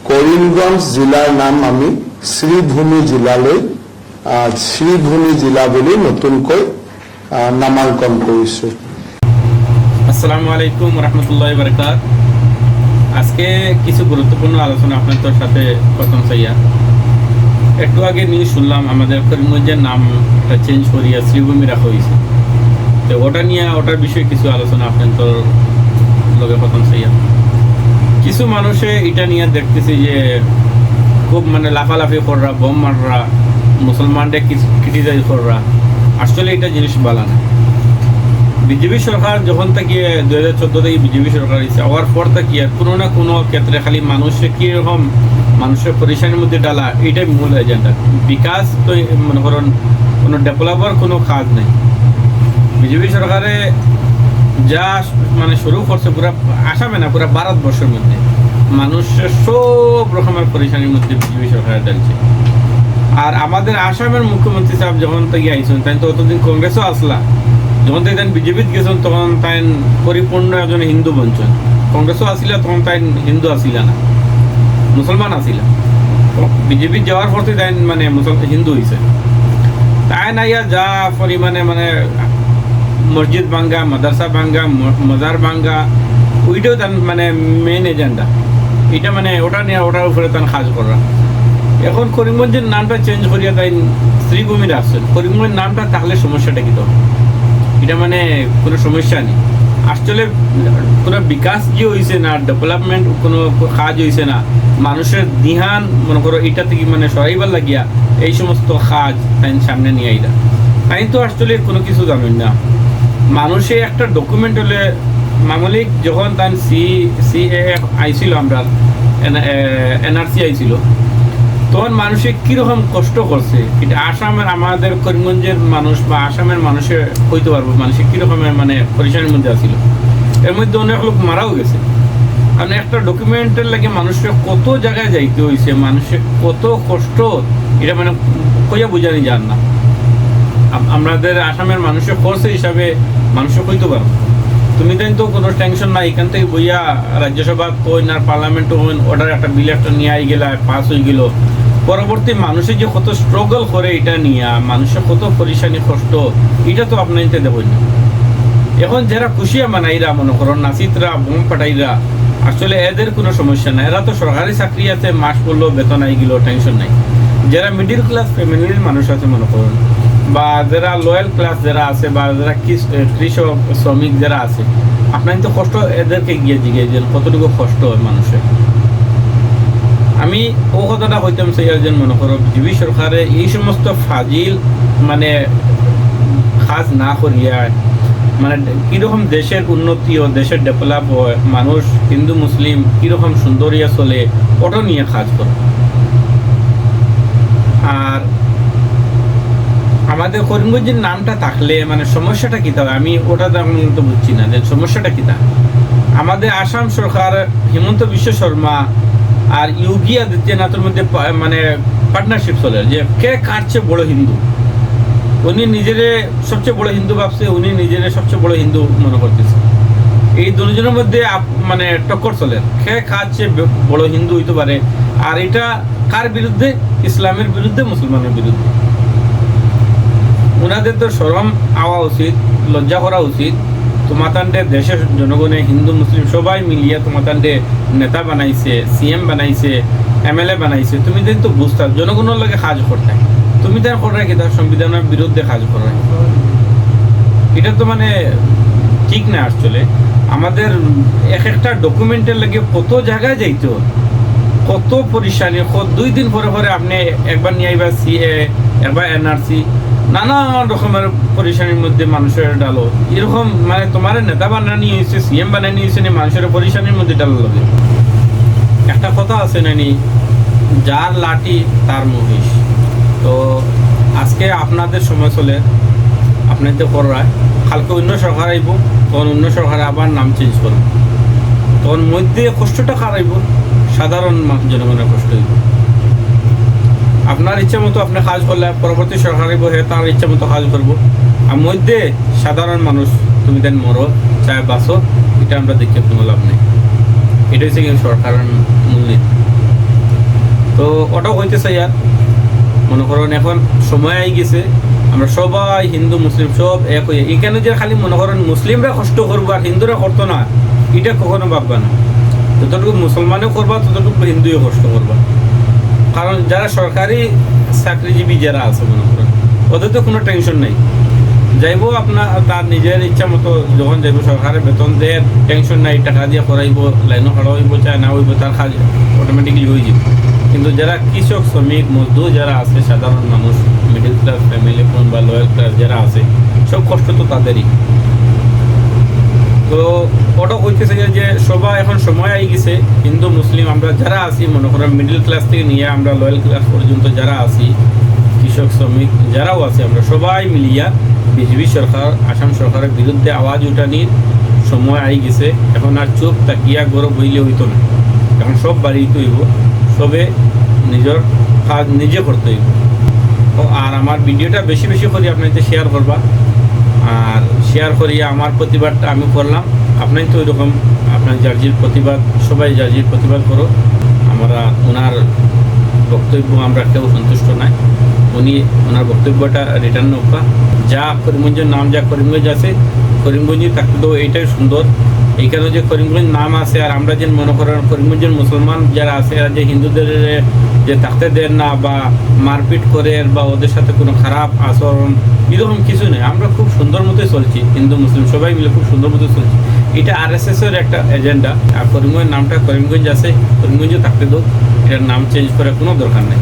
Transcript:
কৰিমগঞ্জ জিলাৰ নাম আমি শ্ৰীভূমি জিলালৈ শ্ৰীভূমি জিলা বুলি নতুনকৈ নামাঙ্কন কৰিছো। আসসালামু আলাইকুম রহমতুল্লাহ বারাকাত। আজকে কিছু গুরুত্বপূর্ণ আলোচনা আপনাদের সাথে প্রথম চাইয়া। একটু আগে নিউজ শুনলাম আমাদের করিমগঞ্জের নামটা চেঞ্জ করিয়া শ্রীভূমি রাখা হয়েছে। তো ওটার বিষয়ে কিছু আলোচনা আপনাদের লগে প্রথম চাইয়া। কিছু মানুষে এটা নিয়ে দেখতেছি যে খুব মানে লাফালাফি কররা, বোম মাররা, মুসলমানদের ক্রিটিসাইজ কররা। আসলে এটা জিনিস ভালো না। বিজেপি সরকার যখন থেকে 2014 থেকে বিজেপি সরকার হয়েছে, হওয়ার পর থেকে কোনো না কোনো ক্ষেত্রে খালি মানুষের কীরকম মানুষের পরিশানির মধ্যে ডালা, এটাই মূল এজেন্ডা। বিকাশ তো মনে করেন কোনো ডেভেলপার কোনো কাজ নেই। বিজেপি সরকারে যা মানে শুরু করছে পুরা আসামে না, পুরা ভারতবর্ষের মধ্যে মানুষের সব রকমের পরিশানির মধ্যে বিজেপি সরকার ডালছে। আর আমাদের আসামের মুখ্যমন্ত্রী সাহেব যখন থেকে আইসেন তাই তো অতদিন কংগ্রেসও আসলা, যখন তাই বিজেপিত গেছেন তখন তাই পরিপূর্ণ একজন হিন্দু বঞ্চন। কংগ্রেসও আসিলা তখন তাই হিন্দু আসিলা না, মুসলমান আসিলা। বিজেপি যাওয়ার পর তাই মানে হিন্দু হয়েছে। তাই নাইয়া যা পরিমাণে মানে মসজিদ ভাঙ্গা, মাদ্রাসা ভাঙ্গা, মজার ভাঙ্গা, ওইটাও তার মানে মেইন এজেন্ডা। এটা মানে ওটা নিয়ে ওটার উপরে তার কাজ করা। এখন করিমগঞ্জের নামটা চেঞ্জ করিয়া তাই শ্রীভূমি রাখছেন। করিমগঞ্জ নামটা তাহলে সমস্যাটা কি? তো এটা মানে কোনো সমস্যা নেই। আসলে কোনো বিকাশ যে হয়েছে না, ডেভেলপমেন্ট কোনো কাজ হয়েছে না, মানুষের ধ্যান মনে করো এটা থেকে মানে সরাইবার লাগিয়া এই সমস্ত কাজ তাই সামনে নিয়ে আইলা। তাই তো আসলে কোনো কিছু জানেন না। মানুষে একটা ডকুমেন্ট হলে মামলিক যখন তাই সিএ আইছিল, আমরা এনআরসি আইছিল, তখন মানুষে কীরকম কষ্ট করছে এটা আসামের আমাদের করিমগঞ্জের মানুষ বা আসামের মানুষে হইতে পারবো মানুষে কীরকমের মানে পরিশানির মধ্যে আসছিল। এর মধ্যে অনেক লোক মারাও গেছে। কারণ একটা ডকুমেন্টের লাগে মানুষের কত জায়গায় যাইতে হয়েছে, মানুষের কত কষ্ট, এটা মানে কইয়া বোঝানি যান না। আমাদের আসামের মানুষের খরচে হিসাবে মানুষে হইতে পারবো। তুমি দেন তো কোনো টেনশন নাই, এখান থেকে বইয়া রাজ্যসভা কইন আর পার্লামেন্টও হইন, অর্ডার একটা বিল একটা নিয়ে আই গেলা, পাস হয়ে গেল। পরবর্তী মানুষের যে কত স্ট্রাগল করে এটা নিয়ে, মানুষের কত পরিশানি কষ্ট, এটা তো আপনাইতে দেবেন না। এখন যারা খুশিয়া মানাইরা মনে করো নাচিতরা, বোম পাঠাইরা, আসলে এদের কোনো সমস্যা নাই। এরা তো সরকারি চাকরি আছে, মাস পড়লো, বেতন আই গেল, টেনশন নাই। যারা মিডিল ক্লাস ফ্যামিলির মানুষ আছে মনে করুন, বা যারা লয়াল ক্লাস যারা আছে, বা যারা কৃষক শ্রমিক যারা আছে, আপনার তো কষ্ট এদেরকে গিয়ে জিজ্ঞেস যে কতটুকু কষ্ট হয় মানুষের। আমি ও কথাটা হইতাম সেই একজন মনে করো বিজেপি সরকারে এই সমস্ত ফাজিল মানে কাজ না করিয়া মানে কীরকম দেশের উন্নতি ও দেশের ডেভেলপ হয়, মানুষ হিন্দু মুসলিম কীরকম সুন্দরিয়া চলে, ওটা নিয়ে কাজ করে। আর আমাদের করিমগঞ্জের নামটা থাকলে মানে সমস্যাটা কী থাকে আমি ওটা তো বুঝছি না যে সমস্যাটা কী থাকে। আমাদের আসাম সরকার হিমন্ত বিশ্ব শর্মা আর যোগী আদিত্যনাথের মধ্যে মানে পার্টনারশিপ চলে যে কে কার চেয়ে বড় হিন্দু। উনি নিজেরে সবচেয়ে বড় হিন্দু ভাবছে, উনি নিজেরে সবচেয়ে বড় হিন্দু মনে করতেছে। এই দুজনের মধ্যে মানে টক্কর চলে, কে কার চেয়ে বড় হিন্দু হইতে পারে। আর এটা কার বিরুদ্ধে? ইসলামের বিরুদ্ধে, মুসলমানের বিরুদ্ধে। ওনাদের তো শরম আওয়া উচিত, লজ্জা করা উচিত। তোমাতান্ডে দেশের জনগণে হিন্দু মুসলিম সবাই মিলিয়ে তোমাতান্ডে নেতা বানাইছে, সিএম বানাইছে, এমএলএ বানাইছে। তুমি দেন তো বুঝতে জনগণের লগে কাজ করতে, তুমি তার করে কি তার সংবিধানের বিরুদ্ধে কাজ করে, এটা তো মানে ঠিক না। আসলে আমাদের এক একটা ডকুমেন্টের লাগে কত জায়গায় যাইতো, কত পরিশানি, 2 দিন পরে পরে আপনি একবার নিয়ে আইবা সিএ, একবার এনআরসি, নানা রকমের পরিশানির মধ্যে মানুষের ডালো। এরকম মানে তোমার নেতা বানানি হয়েছে, সিএম বানানি হয়েছে নি মানুষের পরিশানির মধ্যে ডালো লাগে। একটা কথা আছে নানি, যার লাঠি তার মহিষ। তো আজকে আপনাদের সময় চলে, আপনাদের কররায় কালকে অন্য সরকার আইব, তখন অন্য সরকার আবার নাম চেঞ্জ করব, তখন মধ্যে কষ্টটা কার আইব? সাধারণ জনগণের কষ্ট হইব। আপনার ইচ্ছা মতো আপনি কাজ করলে পরবর্তী সরকারি বহে তার ইচ্ছা মতো কাজ করবো, আর মধ্যে সাধারণ মানুষ তুমি দেন মরো চায় বাঁচো, এটা আমরা দেখে কোনো লাভ নেই। এটা হচ্ছে কিন্তু সরকারের মূলনীতি। তো ওটাও হইতেছে আর মনে করেন এখন সময় আই গেছে আমরা সবাই হিন্দু মুসলিম সব এক হয়ে এখানে যে খালি মনে করেন মুসলিমরা কষ্ট করবো আর হিন্দুরা করতো না এটা কখনো ভাববা না, যতটুকু মুসলমানও করবা ততটুকু হিন্দুও কষ্ট করবা। কারণ যারা সরকারি চাকরিজীবী যারা আছে মনে করেন ওদের তো কোনো টেনশন নেই, যাইব আপনার তার নিজের ইচ্ছা মতো যখন যাইব সরকারের বেতন দেয় টেনশন নাই, টাকা দিয়ে করাইব, লাইনও খাড়া হইব চায় না হইব তার কাজ অটোমেটিকলি হয়ে যাবে। কিন্তু যারা কৃষক শ্রমিক মজদুর যারা আছে সাধারণ মানুষ মিডিল ক্লাস ফ্যামিলি বা লোয়ার ক্লাস যারা আছে সব কষ্ট তো তাদেরই। তো ওটা হইতেছে যে সবাই এখন সময় আই গেছে হিন্দু মুসলিম আমরা যারা আছি মনে করেন মিডিল ক্লাস থেকে নিয়ে আমরা লোয়ার ক্লাস পর্যন্ত যারা আছি কৃষক শ্রমিক যারাও আছে আমরা সবাই মিলিয়া বিজেপি সরকার আসাম সরকারের বিরুদ্ধে আওয়াজ উঠানির সময় আই গেছে। এখন আর চোখ তাকিয়া গরব হইলে হইতো না, এখন সব বাড়িতে হইব, সবে নিজের কাজ নিজে করতে হইব। আর আমার ভিডিওটা বেশি বেশি করে আপনাদের শেয়ার করবা, আর শেয়ার করিয়া আমার প্রতিবাদটা আমি করলাম, আপনার তো ওইরকম আপনার জার্জির প্রতিবাদ সবাই জার্জির প্রতিবাদ করো। আমরা ওনার বক্তব্য আমরা কেউ সন্তুষ্ট নাই, উনি ওনার বক্তব্যটা রিটার্ন নৌকা যা করিমগঞ্জের নাম যা করিমগঞ্জ আছে করিমগঞ্জই থাকলেও এইটাই সুন্দর। এইখানে যে করিমগঞ্জ নাম আছে আর আমরা যে মনে করেন করিমগঞ্জের মুসলমান যারা আছে এরা যে হিন্দুদের যে থাকতে দেন না বা মারপিট করে বা ওদের সাথে কোনো খারাপ আচরণ এরকম কিছু নেই, আমরা খুব সুন্দর মতোই চলছি, হিন্দু মুসলিম সবাই মিলে খুব সুন্দর মতো চলছি। এটা RSS এর একটা এজেন্ডা। আর করিমগঞ্জ নামটা করিমগঞ্জ আছে, করিমগঞ্জও থাকতে দেব, এটার নাম চেঞ্জ করার কোনো দরকার নেই।